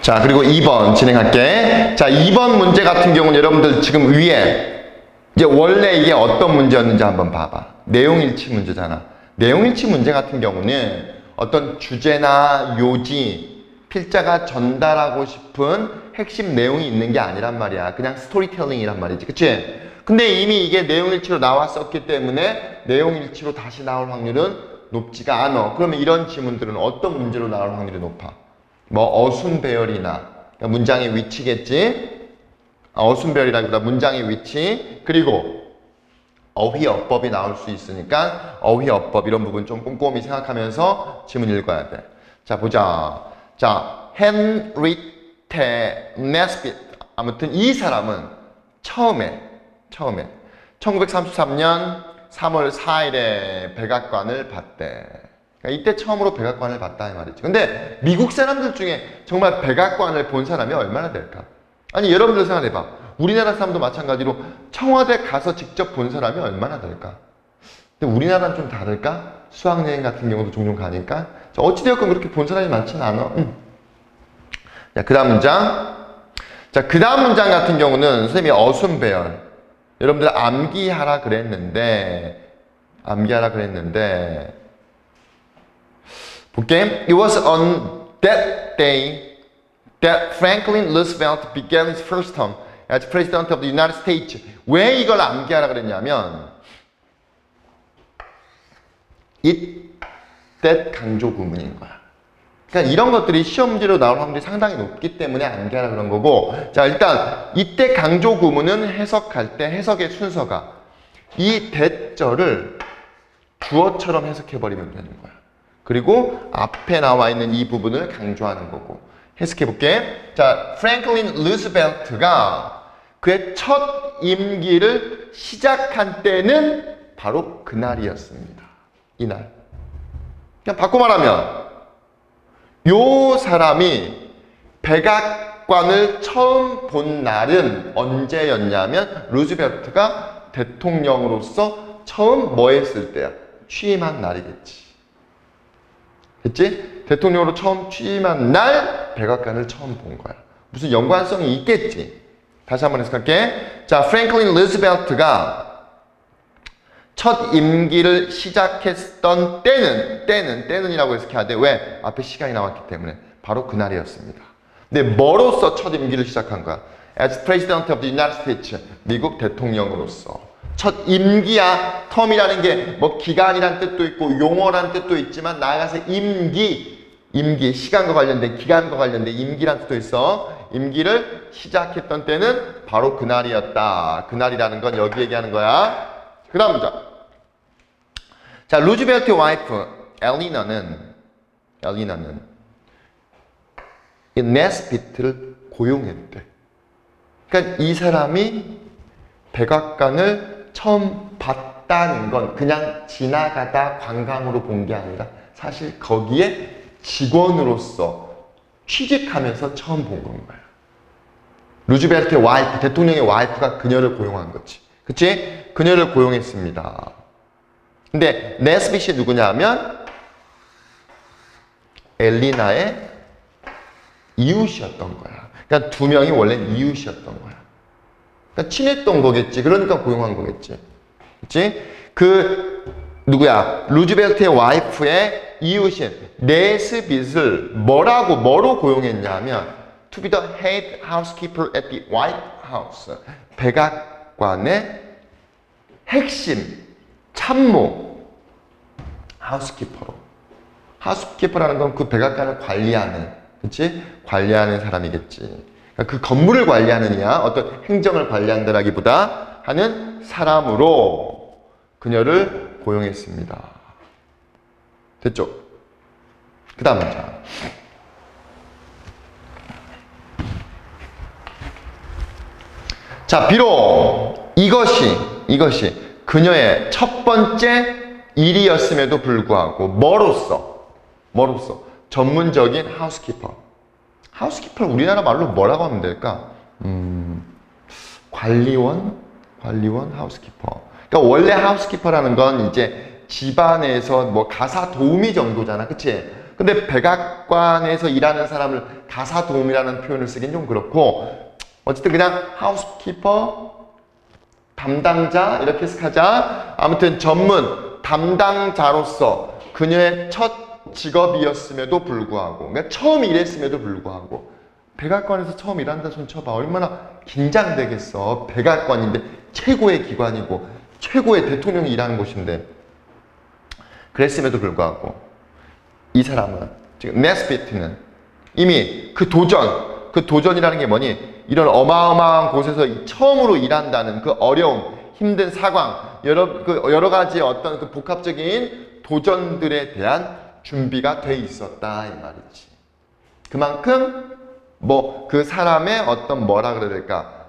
자, 그리고 2번 진행할게. 자, 2번 문제 같은 경우는 여러분들 지금 위에 이제 원래 이게 어떤 문제였는지 한번 봐봐. 내용일치 문제잖아. 내용일치 문제 같은 경우는 어떤 주제나 요지, 필자가 전달하고 싶은 핵심 내용이 있는 게 아니란 말이야. 그냥 스토리텔링이란 말이지. 그치? 근데 이미 이게 내용일치로 나왔었기 때문에 내용일치로 다시 나올 확률은 높지가 않아. 그러면 이런 지문들은 어떤 문제로 나올 확률이 높아? 뭐 어순배열이나 그러니까 문장의 위치겠지. 어순배열이라기보다 문장의 위치, 그리고 어휘어법이 나올 수 있으니까 어휘어법 이런 부분 좀 꼼꼼히 생각하면서 지문 읽어야 돼. 자, 보자. 자, 헨리테 네스빗. 아무튼 이 사람은 처음에 1933년 3월 4일에 백악관을 봤대. 그러니까 이때 처음으로 백악관을 봤다 이 말이지. 근데 미국 사람들 중에 정말 백악관을 본 사람이 얼마나 될까? 아니, 여러분들 생각해봐. 우리나라 사람도 마찬가지로 청와대 가서 직접 본 사람이 얼마나 될까? 근데 우리나라는 좀 다를까? 수학여행 같은 경우도 종종 가니까. 자, 어찌되었건 그렇게 본 사람이 많지는 않아. 자, 그 다음 문장. 자, 그 다음 문장 같은 경우는 선생님이 어순배열. 여러분들 암기하라 그랬는데 볼게. It was on that day that Franklin Roosevelt began his first term as President of the United States. 왜 이걸 암기하라 그랬냐면 it, that 강조 구문인 거야. 그러니까 이런 것들이 시험 문제로 나올 확률이 상당히 높기 때문에 암기하라 그런 거고. 자, 일단 이때 강조 구문은 해석할 때 해석의 순서가 이 that절을 주어처럼 해석해버리면 되는 거야. 그리고 앞에 나와 있는 이 부분을 강조하는 거고. 해석해 볼게. 자, 프랭클린 루스벨트가 그의 첫 임기를 시작한 때는 바로 그날이었습니다. 이날. 그냥 바꿔 말하면 요 사람이 백악관을 처음 본 날은 언제였냐면 루즈벨트가 대통령으로서 처음 뭐 했을 때야? 취임한 날이겠지. 그치? 대통령으로 처음 취임한 날 백악관을 처음 본 거야. 무슨 연관성이 있겠지. 다시 한번 해석할게. 자, 프랭클린 루즈벨트가 첫 임기를 시작했던 때는이라고 해석해야 돼. 왜? 앞에 시간이 나왔기 때문에. 바로 그날이었습니다. 근데 뭐로서 첫 임기를 시작한 거야? As President of the United States. 미국 대통령으로서. 첫 임기야. 텀이라는 게 뭐 기간이란 뜻도 있고 용어란 뜻도 있지만 나아가서 임기, 시간과 관련된, 기간과 관련된 임기란 뜻도 있어. 임기를 시작했던 때는 바로 그날이었다. 그날이라는 건 여기 얘기하는 거야. 그 다음 문장. 자, 루즈벨트의 와이프 엘리나는 이 네스비트를 고용했대. 그러니까 이 사람이 백악관을 처음 봤다는 건 그냥 지나가다 관광으로 본 게 아니라 사실 거기에 직원으로서 취직하면서 처음 본 건 거야. 루즈벨트의 와이프, 대통령의 와이프가 그녀를 고용한 거지. 그치? 그녀를 고용했습니다. 근데 네스빗이 누구냐면 엘리나의 이웃이었던 거야. 그러니까 두 명이 원래 이웃이었던 거야. 그러니까 친했던 거겠지. 그러니까 고용한 거겠지. 그치? 누구야? 루즈벨트의 와이프의 이웃인 네스빗을 뭐로 고용했냐면 to be the head housekeeper at the White House. 백악관의 핵심 참모 하우스키퍼라는 건 그 백악관을 관리하는, 그치? 관리하는 사람이겠지. 그러니까 그 건물을 관리하느냐, 어떤 행정을 관리한다라기보다 하는 사람으로 그녀를 고용했습니다. 됐죠? 그 다음 문장. 자, 비록 이것이 그녀의 첫 번째 일이었음에도 불구하고 뭐로서 전문적인 하우스키퍼를 우리나라 말로 뭐라고 하면 될까? 관리원 하우스키퍼. 그러니까 원래 하우스키퍼라는 건 이제 집안에서 뭐 가사 도우미 정도잖아. 그치? 근데 백악관에서 일하는 사람을 가사도우미라는 표현을 쓰긴 좀 그렇고 어쨌든 그냥 하우스키퍼, 담당자 이렇게 해석하자. 아무튼 전문 담당자로서 그녀의 첫 직업이었음에도 불구하고 그러니까 처음 일했음에도 불구하고 백악관에서 처음 일한다 손 쳐봐. 얼마나 긴장되겠어. 백악관인데 최고의 기관이고 최고의 대통령이 일하는 곳인데 그랬음에도 불구하고 이 사람은 지금 네스비트는 이미 그 도전이라는 게 뭐니? 이런 어마어마한 곳에서 처음으로 일한다는 그 어려움, 힘든 상황, 여러 가지 어떤 그 복합적인 도전들에 대한 준비가 돼 있었다 이 말이지. 그만큼 뭐 그 사람의 어떤 뭐라 그럴까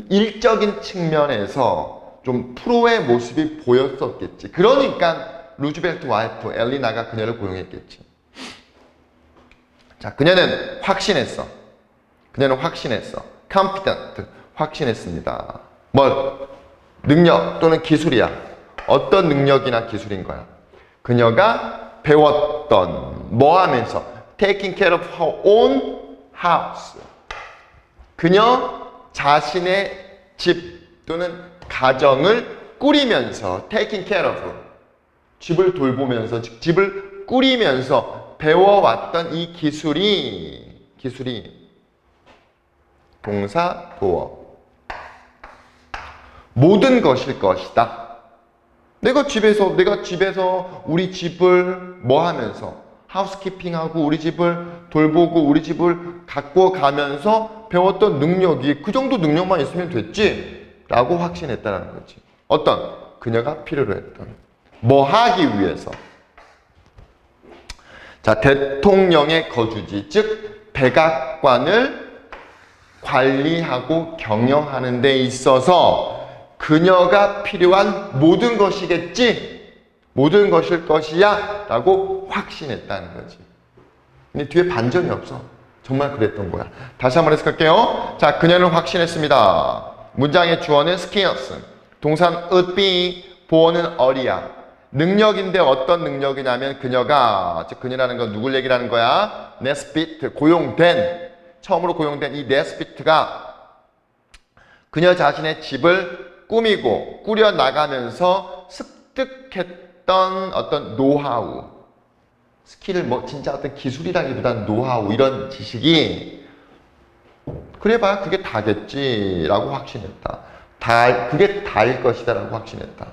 일적인 측면에서 좀 프로의 모습이 보였었겠지. 그러니까 루즈벨트 와이프 엘리나가 그녀를 고용했겠지. 자, 그녀는 확신했어. confident, 확신했습니다. 뭘? 능력 또는 기술이야. 어떤 능력이나 기술인 거야? 그녀가 배웠던 뭐 하면서? taking care of her own house. 그녀 자신의 집 또는 가정을 꾸리면서 taking care of, 집을 돌보면서, 즉 집을 꾸리면서 배워왔던 이 기술이 동사 도어 모든 것일 것이다. 내가 집에서 우리 집을 뭐 하면서 하우스키핑하고 우리 집을 돌보고 우리 집을 갖고 가면서 배웠던 능력이 그 정도 능력만 있으면 됐지 라고 확신했다는 거지. 어떤? 그녀가 필요로 했던 뭐 하기 위해서. 자, 대통령의 거주지 즉 백악관을 관리하고 경영하는 데 있어서 그녀가 필요한 모든 것이겠지, 모든 것일 것이야 라고 확신했다는 거지. 근데 뒤에 반전이 없어. 정말 그랬던 거야. 다시 한번 해석할게요. 자, 그녀는 확신했습니다. 문장의 주어는 skills, 동사는 would be, 보어는 어리야. 능력인데 어떤 능력이냐면 그녀가, 즉 그녀라는 건 누굴 얘기를 하는 거야? 네스비트, 처음으로 고용된 이 네스비트가 그녀 자신의 집을 꾸미고 꾸려나가면서 습득했던 어떤 노하우, 스킬을 뭐 진짜 어떤 기술이라기보다는 노하우, 이런 지식이 그래봐야 그게 다겠지라고 확신했다. 그게 다일 것이다 라고 확신했다.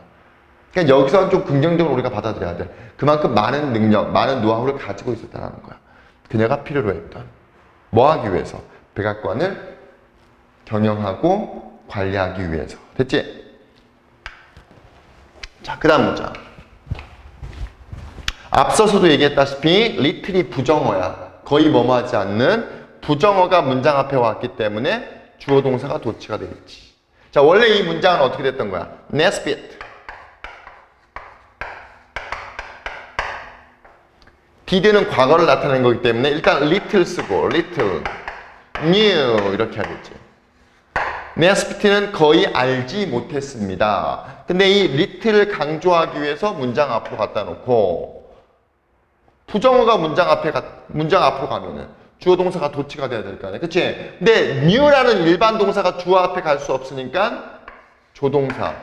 그러니까 여기서는 좀 긍정적으로 우리가 받아들여야 돼. 그만큼 많은 능력, 많은 노하우를 가지고 있었다는 거야. 그녀가 필요로 했던 뭐 하기 위해서? 백악관을 경영하고 관리하기 위해서. 됐지? 자, 그 다음 문장. 앞서서도 얘기했다시피 little이 부정어야. 거의 뭐뭐하지 않는 부정어가 문장 앞에 왔기 때문에 주어 동사가 도치가 되겠지. 자, 원래 이 문장은 어떻게 됐던 거야? Nesbit. did는 과거를 나타내는 거기 때문에 일단 little 쓰고 little, knew 이렇게 하겠지. 네스비트는 거의 알지 못했습니다. 근데 이 little을 강조하기 위해서 문장 앞으로 갖다 놓고 부정어가 문장 앞으로 가면은 주어 동사가 도치가 돼야 될 거 아니야. 그치? 근데 knew라는 일반 동사가 주어 앞에 갈 수 없으니까 조동사,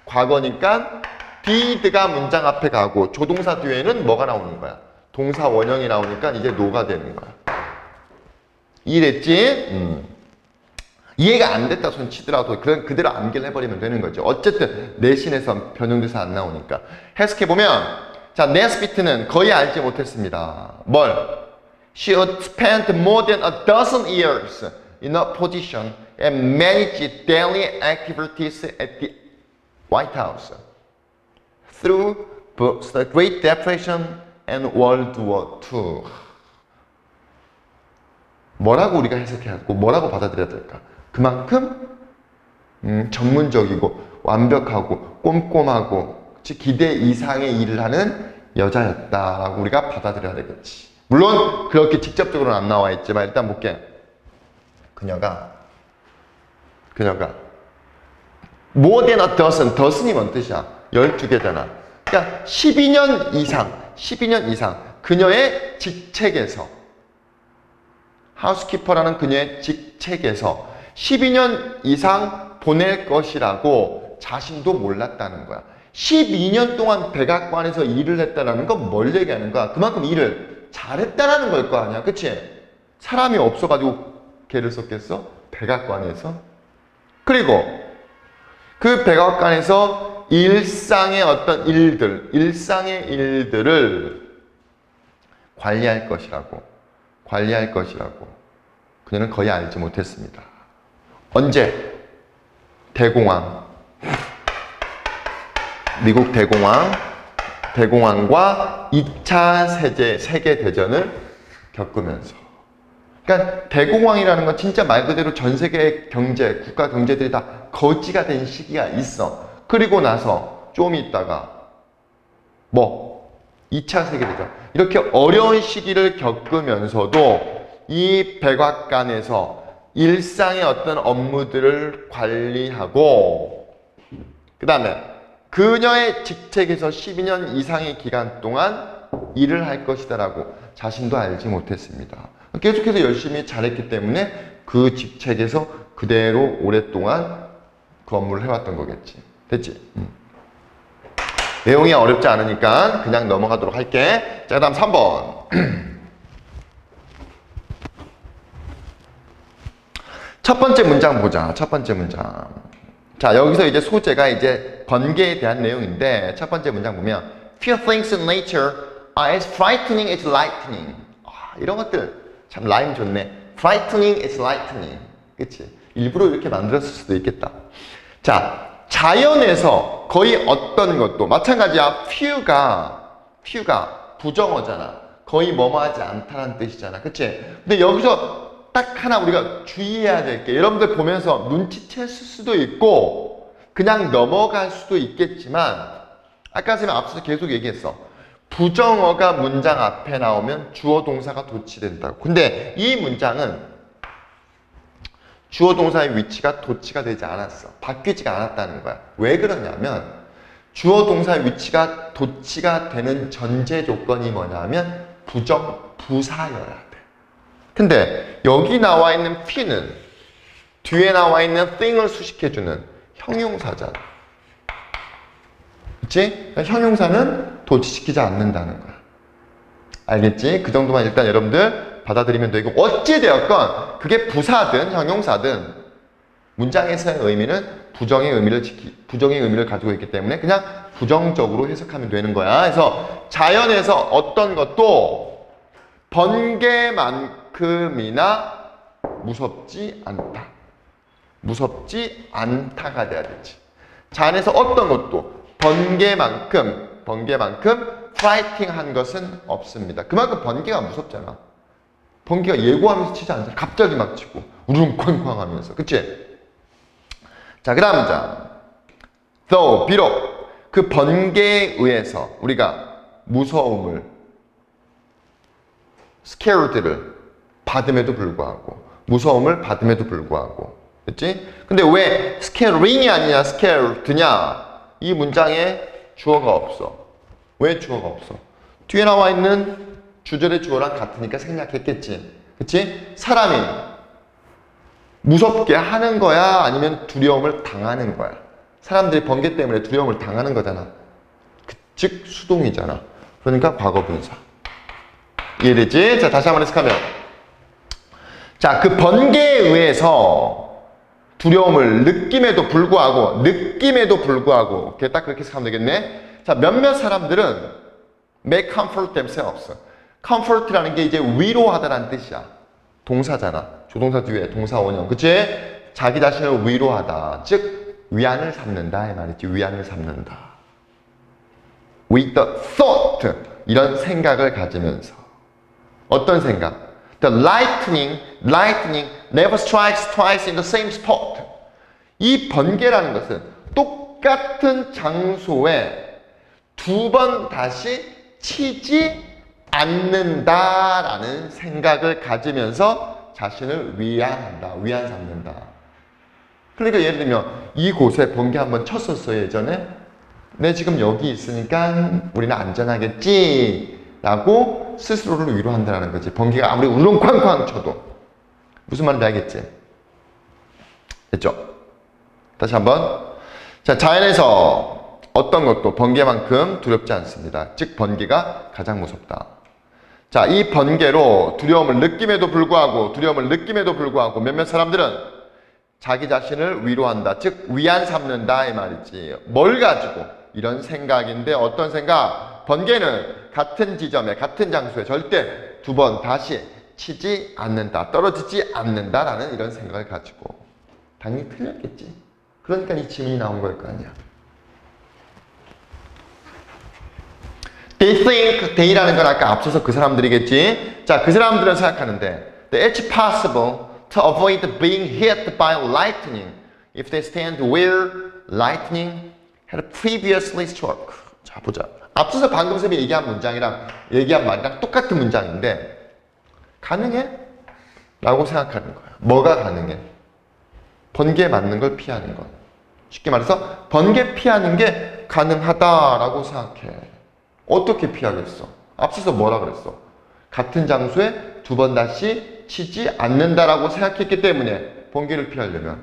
과거니까 did가 문장 앞에 가고 조동사 뒤에는 뭐가 나오는 거야? 동사 원형이 나오니까 이제 no가 되는 거야. 이해됐지? 이해가 안 됐다 손 치더라도 그대로 암기를 해버리면 되는 거죠. 어쨌든 내신에서 변형돼서 안 나오니까. 해석해보면 자, 네스비트는 거의 알지 못했습니다. 뭘? She had spent more than a dozen years in a position and managed daily activities at the White House through both the Great Depression and World War II. 뭐라고 우리가 해석해야 하고 뭐라고 받아들여야 될까? 그만큼 전문적이고 완벽하고 꼼꼼하고 기대 이상의 일을 하는 여자였다라고 우리가 받아들여야 되겠지. 물론 그렇게 직접적으로는 안 나와 있지만 일단 볼게. 그녀가 more than a dozen, dozen이 뭔 뜻이야? 12개잖아. 그러니까 12년 이상 그녀의 직책에서 하우스키퍼라는 그녀의 직책에서 12년 이상 보낼 것이라고 자신도 몰랐다는 거야. 12년 동안 백악관에서 일을 했다는 건 뭘 얘기하는 거야? 그만큼 일을 잘했다는 걸 거 아니야. 그치? 사람이 없어가지고 걔를 썼겠어? 백악관에서? 그리고 그 백악관에서 일상의 어떤 일상의 일들을 관리할 것이라고 그녀는 거의 알지 못했습니다. 언제? 대공황. 미국 대공황과 2차 세계대전을 겪으면서. 그러니까 대공황이라는 건 진짜 말 그대로 전 세계 경제, 국가 경제들이 다 거지가 된 시기가 있어. 그리고 나서 좀 있다가 2차 세계대전. 이렇게 어려운 시기를 겪으면서도 이 백악관에서 일상의 어떤 업무들을 관리하고 그 다음에 그녀의 직책에서 12년 이상의 기간 동안 일을 할 것이다라고 자신도 알지 못했습니다. 계속해서 열심히 잘했기 때문에 그 직책에서 그대로 오랫동안 그 업무를 해왔던 거겠지. 됐지? 내용이 어렵지 않으니까 그냥 넘어가도록 할게. 자, 그 다음 3번. 첫 번째 문장 보자. 첫 번째 문장. 자, 여기서 이제 소재가 이제 번개에 대한 내용인데 첫 번째 문장 보면 Few things in nature are as frightening as lightning. 이런 것들 참 라임 좋네. Frightening as lightning. 그치? 일부러 이렇게 만들었을 수도 있겠다. 자, 자연에서 거의 어떤 것도 마찬가지야. few가 부정어잖아. 거의 뭐뭐하지 않다는 뜻이잖아. 그치? 근데 여기서 딱 하나 우리가 주의해야 될 게 여러분들 보면서 눈치챘을 수도 있고 그냥 넘어갈 수도 있겠지만 아까 선생님 앞서서 계속 얘기했어. 부정어가 문장 앞에 나오면 주어 동사가 도치된다고. 근데 이 문장은 주어 동사의 위치가 도치가 되지 않았어. 바뀌지가 않았다는 거야. 왜 그러냐면 주어 동사의 위치가 도치가 되는 전제 조건이 뭐냐면 부사여야 돼. 근데 여기 나와 있는 P는 뒤에 나와 있는 thing을 수식해주는 형용사잖아. 그치? 그러니까 형용사는 도치시키지 않는다는 거야. 알겠지? 그 정도만 일단 여러분들 받아들이면 되고 어찌되었건 그게 부사든 형용사든 문장에서의 의미는 부정의 의미를 가지고 있기 때문에 그냥 부정적으로 해석하면 되는 거야. 그래서 자연에서 어떤 것도 번개만큼이나 무섭지 않다. 무섭지 않다가 돼야 되지. 자연에서 어떤 것도 번개만큼 파이팅한 것은 없습니다. 그만큼 번개가 무섭잖아. 번개가 예고하면서 치지 않잖아. 갑자기 막 치고 우릉쾅쾅 하면서. 그치? 자, 그 다음 문장. though, 비록 그 번개에 의해서 우리가 무서움을 scared를 받음에도 불구하고 무서움을 받음에도 불구하고 그치? 근데 왜 scaring이 아니냐 scared냐? 이 문장에 주어가 없어. 왜 주어가 없어? 뒤에 나와 있는 주절의 주어랑 같으니까 생략했겠지. 그치? 사람이 무섭게 하는 거야? 아니면 두려움을 당하는 거야? 사람들이 번개 때문에 두려움을 당하는 거잖아. 즉 수동이잖아. 그러니까 과거분사. 이해되지? 자, 다시 한번 해석하면 자, 그 번개에 의해서 두려움을 느낌에도 불구하고 이렇게 딱 그렇게 생각하면 되겠네. 자, 몇몇 사람들은 make comfort themselves. comfort라는 게 이제 위로하다라는 뜻이야. 동사잖아. 조동사 뒤에 동사 원형. 그치? 자기 자신을 위로하다. 즉 위안을 삼는다 이 말이지. 위안을 삼는다. with the thought. 이런 생각을 가지면서. 어떤 생각? The lightning never strikes twice in the same spot. 이 번개라는 것은 똑같은 장소에 두 번 다시 치지 않는다라는 생각을 가지면서 자신을 위안한다, 위안 삼는다. 그러니까 예를 들면 이곳에 번개 한번 쳤었어 예전에. 내 지금 여기 있으니까 우리는 안전하겠지 라고 스스로를 위로한다는 거지. 번개가 아무리 우렁쾅쾅 쳐도. 무슨 말인지 알겠지? 됐죠? 다시 한번. 자, 자연에서 어떤 것도 번개만큼 두렵지 않습니다. 즉 번개가 가장 무섭다. 자, 이 번개로 두려움을 느낌에도 불구하고 몇몇 사람들은 자기 자신을 위로한다. 즉 위안 삼는다 이 말이지. 뭘 가지고? 이런 생각인데 어떤 생각? 번개는 같은 지점에 같은 장소에 절대 두 번 다시 치지 않는다. 떨어지지 않는다라는 이런 생각을 가지고. 당연히 틀렸겠지. 그러니까 이 질문이 나온 걸 거 아니야. They think, they라는 건 아까 앞서서 그 사람들이겠지. 자, 그 사람들은 생각하는데 that it's possible to avoid being hit by lightning if they stand where lightning had previously struck. 자, 보자. 앞서서 방금 쌤이 얘기한 말이랑 똑같은 문장인데 가능해? 라고 생각하는 거야. 뭐가 가능해? 번개 맞는 걸 피하는 것. 쉽게 말해서 번개 피하는 게 가능하다라고 생각해. 어떻게 피하겠어? 앞서서 뭐라 그랬어? 같은 장소에 두 번 다시 치지 않는다라고 생각했기 때문에 번개를 피하려면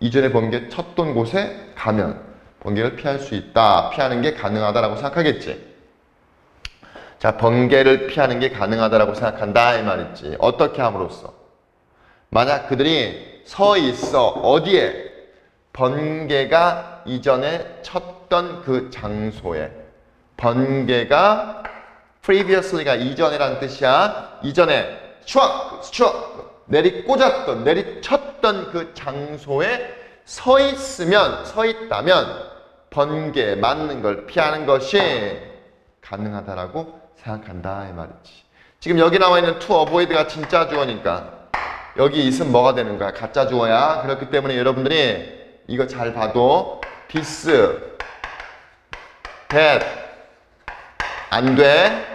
이전에 번개 쳤던 곳에 가면 번개를 피할 수 있다. 피하는 게 가능하다라고 생각하겠지. 자, 번개를 피하는 게 가능하다라고 생각한다 이 말이지. 어떻게 함으로써? 만약 그들이 서 있어. 어디에? 번개가 이전에 쳤던 그 장소에. 번개가 previously가 이전이라는 뜻이야. 이전에 struck 내리쳤던 그 장소에 서 있다면 번개 맞는 걸 피하는 것이 가능하다라고 생각한다 이 말이지. 지금 여기 나와 있는 to avoid가 진짜 주어니까 여기 있으면 뭐가 되는 거야? 가짜 주어야. 그렇기 때문에 여러분들이 이거 잘 봐도 this, that 안 돼.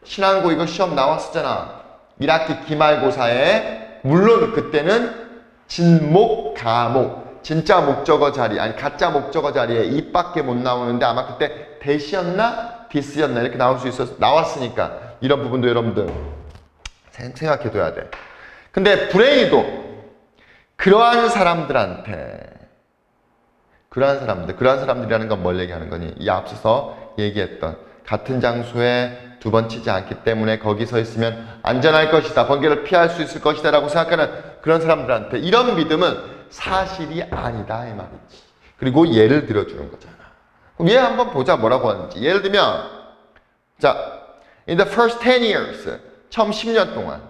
신앙고 이거 시험 나왔었잖아. 1학기 기말고사에. 물론 그때는 진목, 가목, 진짜 목적어 자리, 아니 가짜 목적어 자리에 입밖에 못 나오는데 아마 그때 대시였나? 디스였나? 이렇게 나올 수 있어서 나왔으니까 이런 부분도 여러분들 생각해 둬야 돼. 근데 불행히도 그러한 사람들이라는 건 뭘 얘기하는 거니? 이 앞서서 얘기했던 같은 장소에 두 번 치지 않기 때문에 거기 서 있으면 안전할 것이다. 번개를 피할 수 있을 것이다 라고 생각하는 그런 사람들한테 이런 믿음은 사실이 아니다 이 말이지. 그리고 예를 들어주는 거잖아. 그럼 얘 한번 보자 뭐라고 하는지. 예를 들면 자, in the first 10 years 처음 10년 동안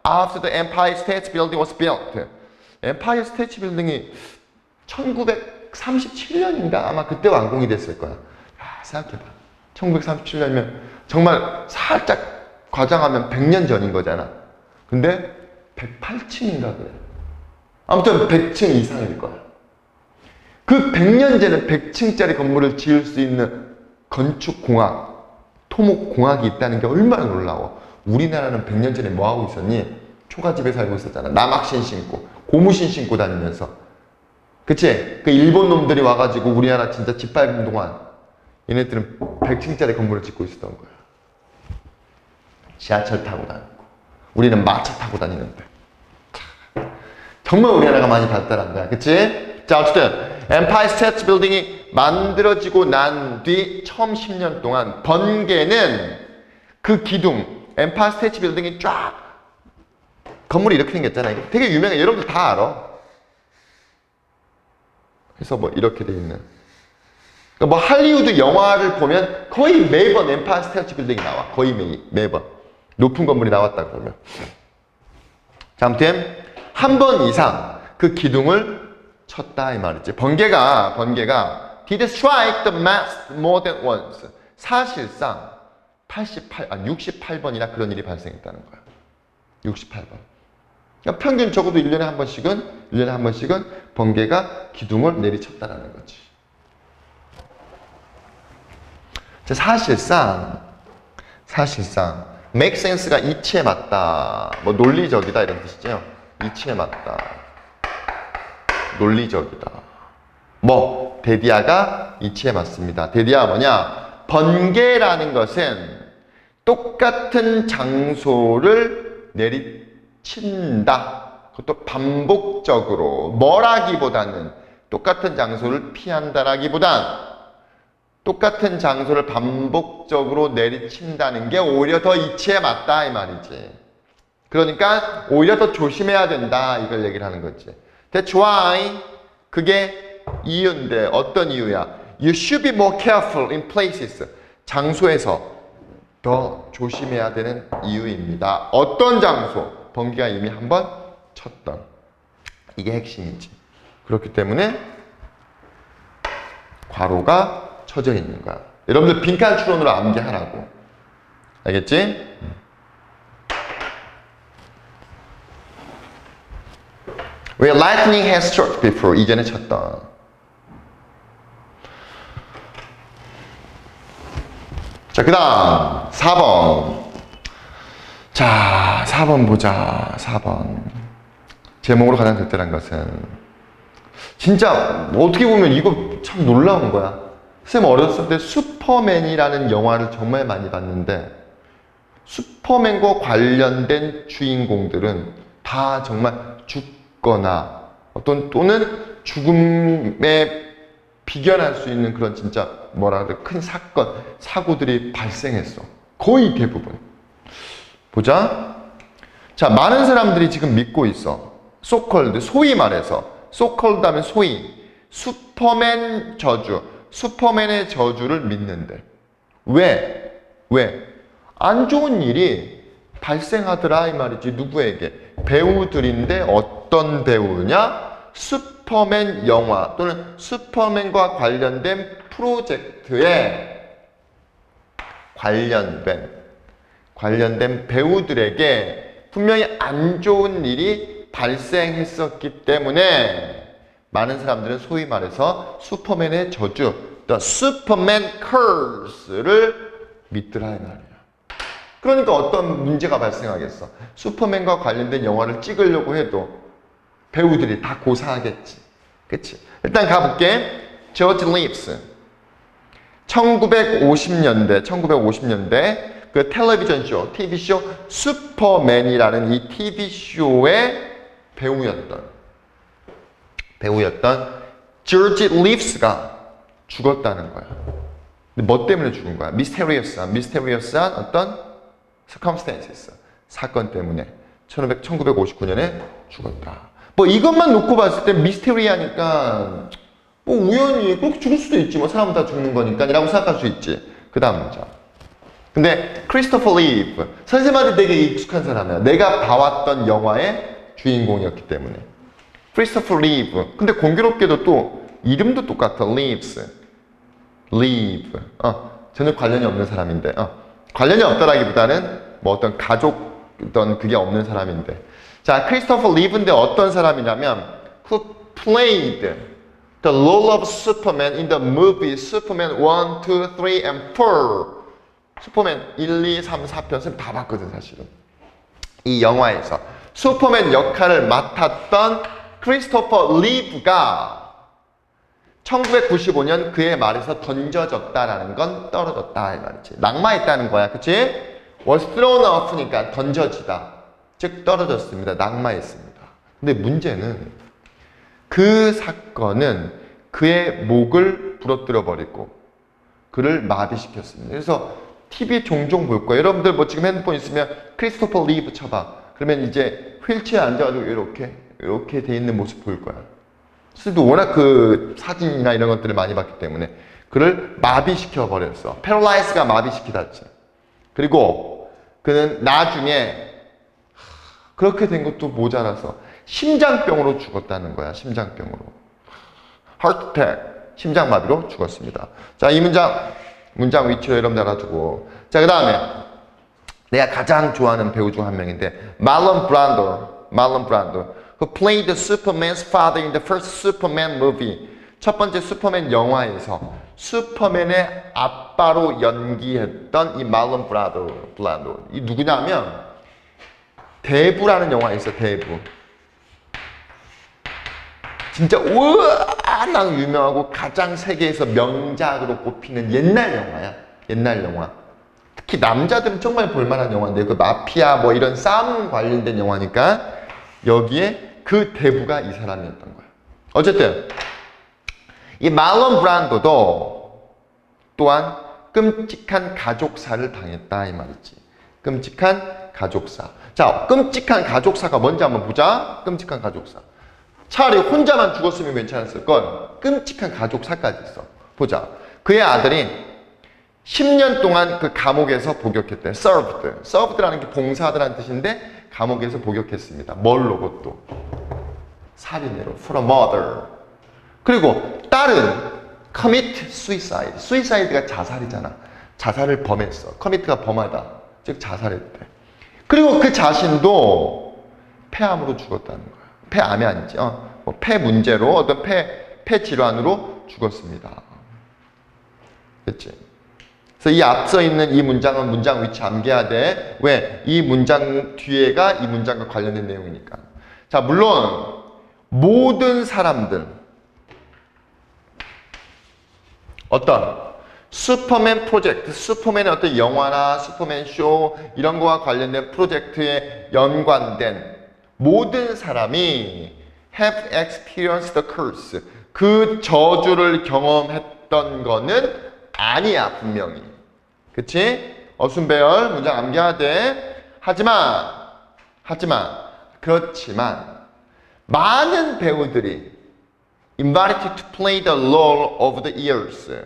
after the Empire State Building was built. Empire State Building이 1937년인가 아마 그때 완공이 됐을 거야. 생각해봐. 1937년이면 정말 살짝 과장하면 100년 전인 거잖아. 근데 108층인가 그래. 아무튼 100층 이상일 거야. 그 100년 전에 100층짜리 건물을 지을 수 있는 건축공학, 토목공학이 있다는 게 얼마나 놀라워. 우리나라는 100년 전에 뭐 하고 있었니? 초가집에 살고 있었잖아. 남학신 신고, 고무신 신고 다니면서. 그치? 그 일본 놈들이 와가지고 우리나라 진짜 집 밟은 동안 얘네들은 100층짜리 건물을 짓고 있었던 거야. 지하철 타고 다니고 우리는 마차 타고 다니는데 정말 우리나라가 많이 발달한 거야. 그치? 자, 어쨌든 엠파이어 스테이트 빌딩이 만들어지고 난 뒤 처음 10년 동안 번개는 그 기둥 엠파이어 스테이트 빌딩이 쫙 건물이 이렇게 생겼잖아. 이거 되게 유명해. 여러분들 다 알아. 그래서 뭐 이렇게 돼 있는. 뭐 할리우드 영화를 보면 거의 매번 엠파이어 스테이트 빌딩이 나와. 거의 매번. 높은 건물이 나왔다 그러면. 자, 아무튼 한 번 이상 그 기둥을 쳤다 이 말이지. 번개가 did strike the mast more than once. 사실상 68번이나 그런 일이 발생했다는 거야. 68번. 그러니까 평균 적어도 1년에 한 번씩은 번개가 기둥을 내리쳤다라는 거지. 사실상 make sense가 이치에 맞다. 뭐 논리적이다 이런 뜻이죠. 이치에 맞다. 논리적이다. 뭐 데디아가 이치에 맞습니다. 데디아가 뭐냐? 번개라는 것은 똑같은 장소를 내리친다. 그것도 반복적으로. 뭐라기보다는 똑같은 장소를 피한다라기보단 똑같은 장소를 반복적으로 내리친다는 게 오히려 더 이치에 맞다 이 말이지. 그러니까 오히려 더 조심해야 된다 이걸 얘기를 하는 거지. That's why 그게 이유인데 어떤 이유야? You should be more careful in places. 장소에서 더 조심해야 되는 이유입니다. 어떤 장소? 번개가 이미 한번 쳤던. 이게 핵심이지. 그렇기 때문에 괄호가 쳐져 있는 거야. 여러분들 빈칸 추론으로 암기하라고. 알겠지? Where lightning has struck before. 이전에 쳤던. 자, 그 다음 4번. 자, 4번 보자. 4번. 제목으로 가장 적절한 것은 진짜 어떻게 보면 이거 참 놀라운 거야. 쌤 어렸을 때 슈퍼맨이라는 영화를 정말 많이 봤는데 슈퍼맨과 관련된 주인공들은 다 정말 죽거나 또는 죽음에 비견할 수 있는 그런 진짜 뭐라 그래 큰 사건, 사고들이 발생했어. 거의 대부분. 보자. 자, 많은 사람들이 지금 믿고 있어. 소컬드, 소위 말해서 소컬드 하면 소위 슈퍼맨 저주, 슈퍼맨의 저주를 믿는데 왜? 안 좋은 일이 발생하더라 이 말이지. 누구에게? 배우들인데 어떤 배우냐? 슈퍼맨 영화 또는 슈퍼맨과 관련된 프로젝트에 관련된 배우들에게 분명히 안 좋은 일이 발생했었기 때문에 많은 사람들은 소위 말해서 슈퍼맨의 저주, The Superman Curse를 믿더라 이 말이야. 그러니까 어떤 문제가 발생하겠어. 슈퍼맨과 관련된 영화를 찍으려고 해도 배우들이 다 고사하겠지. 그치? 일단 가볼게. 조지 립스. 1950년대 그 텔레비전 쇼, TV쇼 슈퍼맨이라는 이 TV쇼의 배우였던 조지 립스가 죽었다는 거야. 근데 뭐 때문에 죽은 거야? 미스테리어스한 어떤 circumstances, 사건 때문에 1959년에 죽었다. 뭐 이것만 놓고 봤을 때 미스테리하니까 뭐 우연히 꼭 죽을 수도 있지. 뭐 사람 다 죽는 거니까 라고 생각할 수 있지. 그 다음 문장. 근데 크리스토퍼 리브, 선생님한테 되게 익숙한 사람이야. 내가 봐왔던 영화의 주인공이었기 때문에. 크리스토퍼 리브. 근데 공교롭게도 또 이름도 똑같아. 리브. 전혀 관련이 없는 사람인데. 관련이 없다라기보다는 뭐 어떤 가족 어떤 그게 없는 사람인데. 자, 크리스토퍼 리브인데 어떤 사람이냐면 who played the role of Superman in the movie Superman 1, 2, 3, and 4. 슈퍼맨 1, 2, 3, 4편 다 봤거든 사실은. 이 영화에서 슈퍼맨 역할을 맡았던 크리스토퍼 리브가 1995년 그의 말에서 던져졌다라는 건 떨어졌다 이 말이지. 낙마했다는 거야. 그치? was thrown off니까 던져지다. 즉 떨어졌습니다. 낙마했습니다. 근데 문제는 그 사건은 그의 목을 부러뜨려 버리고 그를 마비시켰습니다. 그래서 TV 종종 볼 거예요. 여러분들 뭐 지금 핸드폰 있으면 크리스토퍼 리브 쳐봐. 그러면 이제 휠체어에 앉아가지고 이렇게 돼 있는 모습 보일 거야. 또 워낙 그 사진이나 이런 것들을 많이 봤기 때문에 그를 마비시켜 버렸어. 패러라이스가 마비시키다지. 그리고 그는 나중에 그렇게 된 것도 모자라서 심장병으로 죽었다는 거야. 심장병으로. heart attack, 심장마비로 죽었습니다. 자, 이 문장 위치로 여러분들 알아두고. 자, 그 다음에 내가 가장 좋아하는 배우 중 한 명인데 말론 브란도 who played the Superman's father in the first Superman movie. 첫 번째 슈퍼맨 영화에서 슈퍼맨의 아빠로 연기했던 이 말론 브란도. 이 누구냐면 대부라는 영화 있어. 대부. 진짜 워낙 유명하고 가장 세계에서 명작으로 꼽히는 옛날 영화야. 옛날 영화. 특히 남자들은 정말 볼만한 영화인데 그 마피아 뭐 이런 싸움 관련된 영화니까 여기에 그 대부가 이 사람이었던 거예요. 어쨌든 이 말론 브란도도 또한 끔찍한 가족사를 당했다 이 말이지. 끔찍한 가족사. 자, 끔찍한 가족사가 뭔지 한번 보자. 끔찍한 가족사. 차라리 혼자만 죽었으면 괜찮았을 걸. 끔찍한 가족사까지 있어. 보자. 그의 아들이 10년 동안 그 감옥에서 복역했대. served. served라는 게 봉사하다라는 뜻인데 감옥에서 복역했습니다. 뭘로 그것도? 살인으로. for a murder. 그리고 딸은 commit suicide. suicide가 자살이잖아. 자살을 범했어. commit가 범하다. 즉 자살했대. 그리고 그 자신도 폐암으로 죽었다는 거야. 폐암이 아니지. 뭐 폐 문제로 어떤 폐 질환으로 죽었습니다. 그렇지? 그래서 이 앞서 있는 이 문장은 문장 위치 암기해야 돼. 왜? 이 문장 뒤에가 이 문장과 관련된 내용이니까. 자, 물론 모든 사람들 어떤 슈퍼맨 프로젝트, 슈퍼맨의 어떤 영화나 슈퍼맨 쇼 이런 거와 관련된 프로젝트에 연관된 모든 사람이 have experienced the curse. 그 저주를 경험했던 거는 아니야, 분명히. 그치? 어순배열 문장 암기해야 돼. 그렇지만 많은 배우들이 invited to play the role over the years.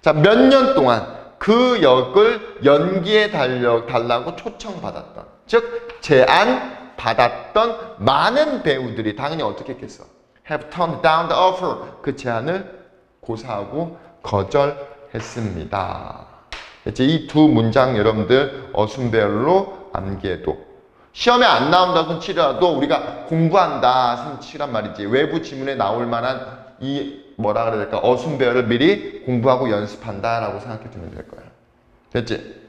자, 몇 년 동안 그 역을 연기해 달라고 초청받았던, 즉 제안받았던 많은 배우들이 당연히 어떻게 했겠어? have turned down the offer. 그 제안을 고사하고 거절했습니다. 이 두 문장 여러분들 어순배열로 암기해도 시험에 안 나온다 손 치더라도 우리가 공부한다 손 치란 말이지. 외부 지문에 나올 만한 이 뭐라 그래야 될까? 어순배열을 미리 공부하고 연습한다 라고 생각해 두면 될 거야. 됐지?